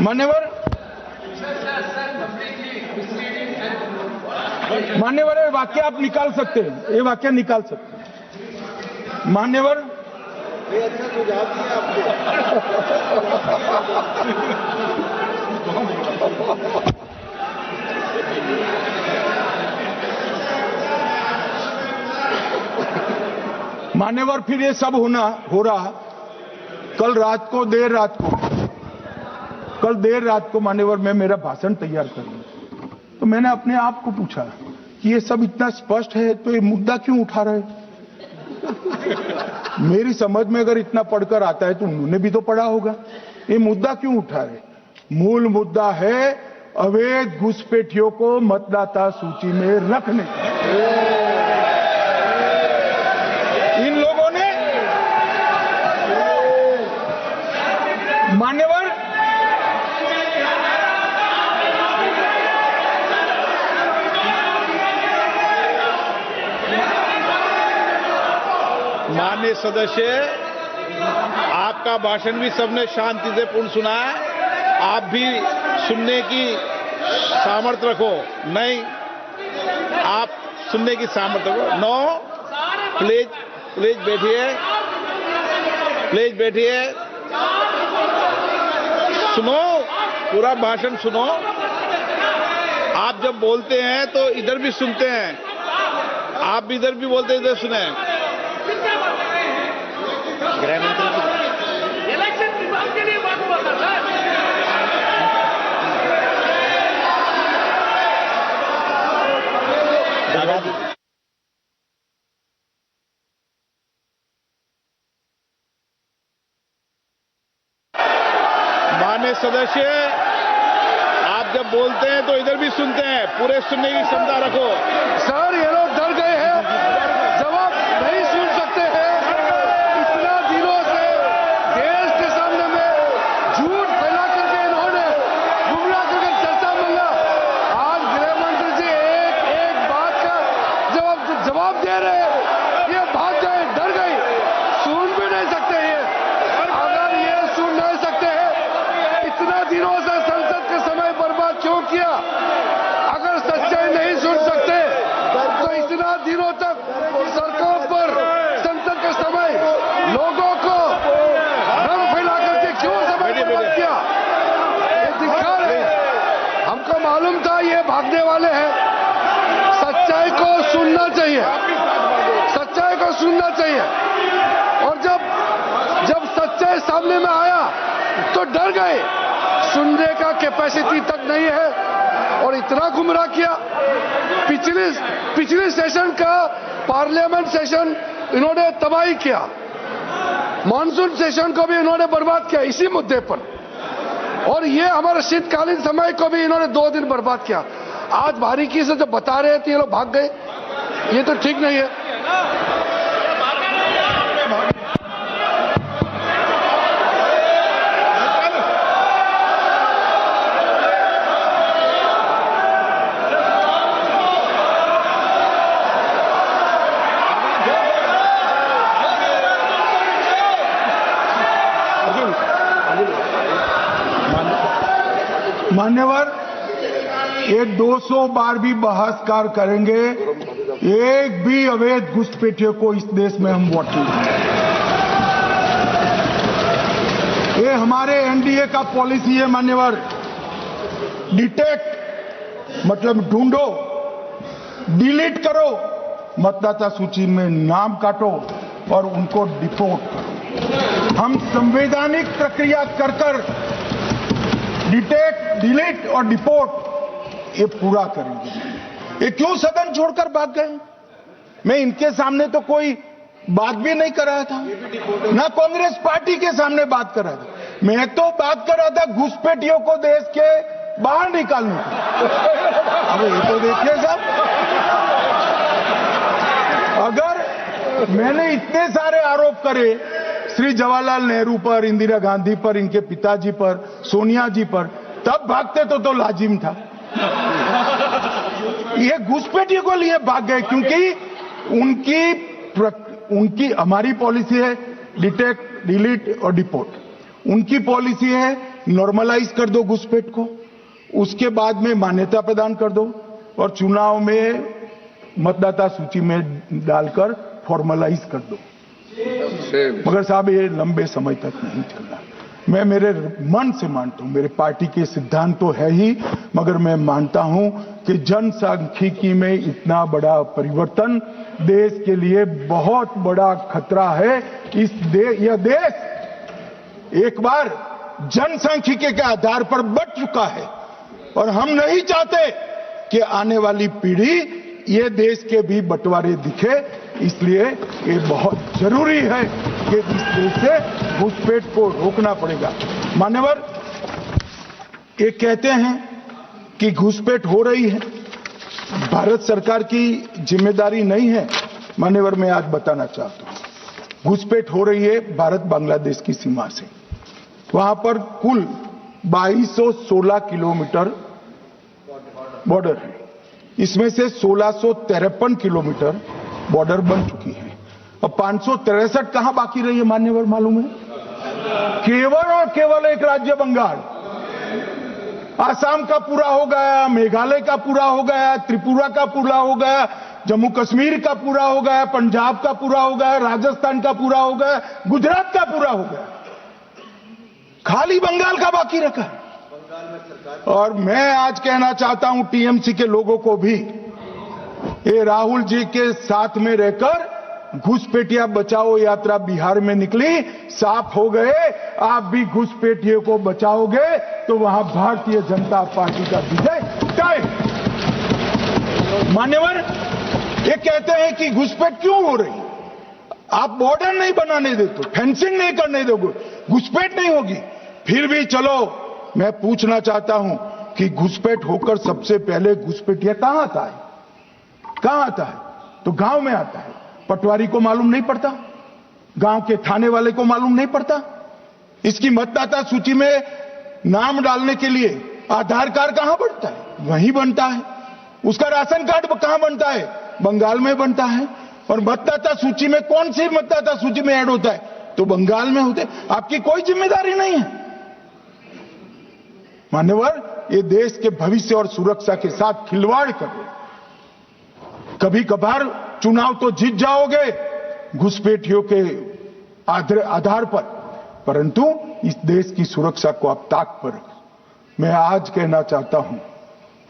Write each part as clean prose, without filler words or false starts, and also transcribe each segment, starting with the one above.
मान्यवर ये वाक्य आप निकाल सकते हैं, ये वाक्य निकाल सकते हैं मान्यवर। मान्यवर फिर ये सब हो रहा कल देर रात को मान्यवर मैं मेरा भाषण तैयार कर लूं, तो मैंने अपने आप को पूछा कि ये सब इतना स्पष्ट है तो ये मुद्दा क्यों उठा रहे। मेरी समझ में अगर इतना पढ़कर आता है तो उन्होंने भी तो पढ़ा होगा। ये मुद्दा क्यों उठा रहे। मूल मुद्दा है अवैध घुसपैठियों को मतदाता सूची में रखने। इन लोगों ने मान्यवर माननीय सदस्य, आपका भाषण भी सबने शांति से पूर्ण सुना है। आप भी सुनने की सामर्थ्य रखो। नहीं, आप सुनने की सामर्थ्य रखो। नो, प्लीज बैठिए, सुनो, पूरा भाषण सुनो। आप जब बोलते हैं तो इधर भी सुनते हैं, आप भी इधर भी बोलते हैं, इधर सुने। इलेक्शन विभाग के लिए बात हुआ था सर। माननीय सदस्य, आप जब बोलते हैं तो इधर भी सुनते हैं, पूरे सुनने की क्षमता रखो। सर ये लोग डर गए हैं, जवाब नहीं सुन सकते हैं। इतना दिनों से देश के सामने में झूठ फैला करके इन्होंने गुमराह करके चर्चा मंगा। आज गृह मंत्री जी एक बात का जवाब दे रहे हैं, ये भाग गए, डर गए, सुन भी नहीं सकते ये। अगर ये सुन नहीं सकते हैं, इतना दिनों से संसद का समय बर्बाद क्यों किया। अगर सच्चाई नहीं सुन सकते तो इतना दिनों तक सरकार पर संसद का समय लोगों को भ्रम फैला करके क्यों समय बर्बाद किया। ये दिखा रहे, हमको मालूम था ये भागने वाले हैं। सच्चाई को सुनना चाहिए, सच्चाई को सुनना चाहिए। और जब सच्चाई सामने में आया तो डर गए, सुनने का कैपेसिटी तक नहीं है और इतना गुमराह किया। पिछले सेशन का पार्लियामेंट सेशन इन्होंने तबाही किया, मॉनसून सेशन को भी इन्होंने बर्बाद किया इसी मुद्दे पर। और ये हमारे शीतकालीन समय को भी इन्होंने 2 दिन बर्बाद किया। आज बारीकी से जब बता रहे थे ये लोग भाग गए, ये तो ठीक नहीं है। मान्यवर, ये 200 बार भी बहसकार करेंगे, एक भी अवैध घुसपैठियों को इस देश में हम वोट नहीं देंगे। ये हमारे एनडीए का पॉलिसी है मान्यवर। डिटेक्ट मतलब ढूंढो, डिलीट करो, मतदाता सूची में नाम काटो और उनको डिपोर्ट करो। हम संवैधानिक प्रक्रिया कर डिटेक्ट, डिलीट और डिपोर्ट ये पूरा करेंगे। ये क्यों सदन छोड़कर भाग गए। मैं इनके सामने तो कोई बात भी नहीं कर रहा था, ना कांग्रेस पार्टी के सामने बात कर रहा था। मैं तो बात कर रहा था घुसपैठियों को देश के बाहर निकालने की। अब ये तो देखिए साहब, अगर मैंने इतने सारे आरोप करे श्री जवाहरलाल नेहरू पर, इंदिरा गांधी पर, इनके पिताजी पर, सोनिया जी पर, तब भागते तो लाजिम था। ये घुसपैठियों को लिए भाग गए क्योंकि उनकी हमारी पॉलिसी है डिटेक्ट, डिलीट और डिपोर्ट। उनकी पॉलिसी है नॉर्मलाइज कर दो घुसपैठ को, उसके बाद में मान्यता प्रदान कर दो और चुनाव में मतदाता सूची में डालकर फॉर्मलाइज कर दो। मगर साहब ये लंबे समय तक नहीं चलना। मैं मेरे मन से मानता हूं, मेरे पार्टी के सिद्धांत तो है ही, मगर मैं मानता हूं कि जनसांख्यिकी में इतना बड़ा परिवर्तन देश के लिए बहुत बड़ा खतरा है। यह देश एक बार जनसांख्यिकी के आधार पर बंट चुका है और हम नहीं चाहते कि आने वाली पीढ़ी ये देश के भी बंटवारे दिखे। इसलिए ये बहुत जरूरी है कि इस देश से घुसपैठ को रोकना पड़ेगा। मान्यवर, ये कहते हैं कि घुसपैठ हो रही है, भारत सरकार की जिम्मेदारी नहीं है। मान्यवर, मैं आज बताना चाहता हूं, घुसपैठ हो रही है भारत बांग्लादेश की सीमा से। वहां पर कुल 2216 किलोमीटर बॉर्डर है, इसमें से 1653 किलोमीटर बॉर्डर बन चुकी है। अब 563 कहां बाकी रही है मान्यवर मालूम है? केवल और केवल एक राज्य बंगाल। आसाम का पूरा हो गया, मेघालय का पूरा हो गया, त्रिपुरा का पूरा हो गया, जम्मू कश्मीर का पूरा हो गया, पंजाब का पूरा हो गया, राजस्थान का पूरा हो गया, गुजरात का पूरा हो गया, खाली बंगाल का बाकी रखा। और मैं आज कहना चाहता हूं टीएमसी के लोगों को भी, ये राहुल जी के साथ में रहकर घुसपैठिया बचाओ यात्रा बिहार में निकली, साफ हो गए। आप भी घुसपैठियों को बचाओगे तो वहां भारतीय जनता पार्टी का विजय तय। मान्यवर, ये कहते हैं कि घुसपैठ क्यों हो रही? आप बॉर्डर नहीं बनाने देते, फेंसिंग नहीं करने दोगे, घुसपैठ नहीं होगी। फिर भी चलो, मैं पूछना चाहता हूं कि घुसपैठ होकर सबसे पहले घुसपैठिया कहां आता है? कहां आता है? तो गांव में आता है। पटवारी को मालूम नहीं पड़ता, गांव के थाने वाले को मालूम नहीं पड़ता। इसकी मतदाता सूची में नाम डालने के लिए आधार कार्ड कहां बनता है? वहीं बनता है। उसका राशन कार्ड कहां बनता है? बंगाल में बनता है। और मतदाता सूची में कौन सी मतदाता सूची में ऐड होता है? तो बंगाल में होते। आपकी कोई जिम्मेदारी नहीं है। मान्यवर, ये देश के भविष्य और सुरक्षा के साथ खिलवाड़ कर रहे। कभी कभार चुनाव तो जीत जाओगे घुसपैठियों के आधार पर, परंतु इस देश की सुरक्षा को आप ताक पर रखें। मैं आज कहना चाहता हूं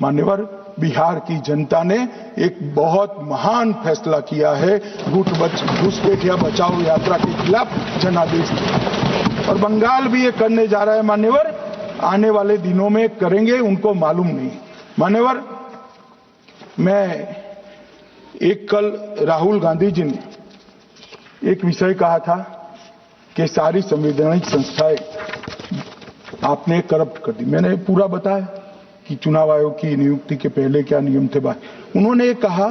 मान्यवर, बिहार की जनता ने एक बहुत महान फैसला किया है घुसपैठिया बचाओ यात्रा के खिलाफ जनादेश दिया। और बंगाल भी ये करने जा रहा है मान्यवर, आने वाले दिनों में करेंगे, उनको मालूम नहीं। मान्यवर, मैं कल राहुल गांधी जी ने एक विषय कहा था कि सारी संवैधानिक संस्थाएं आपने करप्ट कर दी। मैंने पूरा बताया कि चुनाव आयोग की नियुक्ति के पहले क्या नियम थे। उन्होंने ये कहा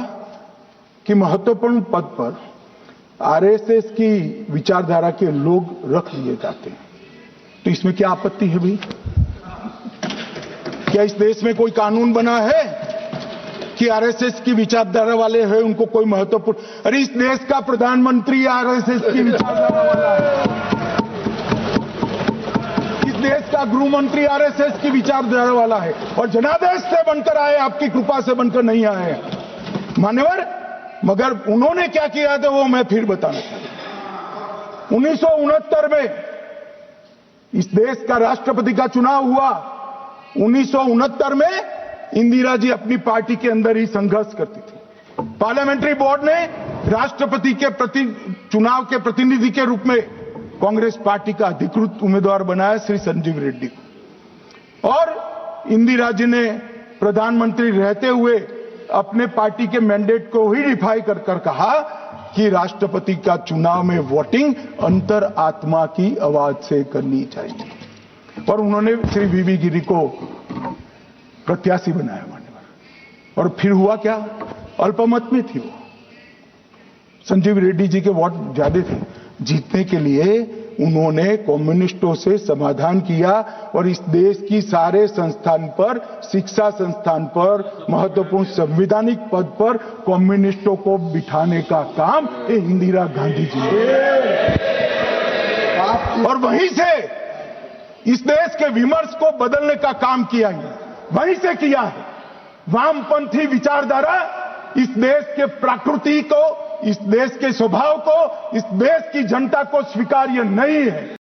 कि महत्वपूर्ण पद पर आरएसएस की विचारधारा के लोग रख लिए जाते हैं। तो इसमें क्या आपत्ति है भाई? क्या इस देश में कोई कानून बना है कि आरएसएस की विचारधारा वाले हैं उनको कोई महत्वपूर्ण? अरे इस देश का प्रधानमंत्री आरएसएस की विचारधारा वाला है, इस देश का गृह मंत्री आरएसएस की विचारधारा वाला है, और जनादेश से बनकर आए, आपकी कृपा से बनकर नहीं आए मान्यवर। मगर उन्होंने क्या किया था वो मैं फिर बताना चाहता हूं। 1969 में इस देश का राष्ट्रपति का चुनाव हुआ। 1969 में इंदिरा जी अपनी पार्टी के अंदर ही संघर्ष करती थी। पार्लियामेंट्री बोर्ड ने राष्ट्रपति के चुनाव के प्रतिनिधि के रूप में कांग्रेस पार्टी का अधिकृत उम्मीदवार बनाया श्री संजीव रेड्डी को। और इंदिरा जी ने प्रधानमंत्री रहते हुए अपने पार्टी के मैंडेट को ही डिफाई कर कहा कि राष्ट्रपति का चुनाव में वोटिंग अंतर आत्मा की आवाज से करनी चाहिए। और उन्होंने श्री वीवी गिरी को प्रत्याशी बनाया मान्यवर। और फिर हुआ क्या? अल्पमत में थी वो। संजीव रेड्डी जी के वोट ज्यादा थे। जीतने के लिए उन्होंने कम्युनिस्टों से समाधान किया और इस देश की सारे संस्थान पर, शिक्षा संस्थान पर, महत्वपूर्ण संवैधानिक पद पर कम्युनिस्टों को बिठाने का काम इंदिरा गांधी जी ने। और वहीं से इस देश के विमर्श को बदलने का काम किया है, वहीं से किया है। वामपंथी विचारधारा इस देश के प्रकृति को, इस देश के स्वभाव को, इस देश की जनता को स्वीकार्य नहीं है।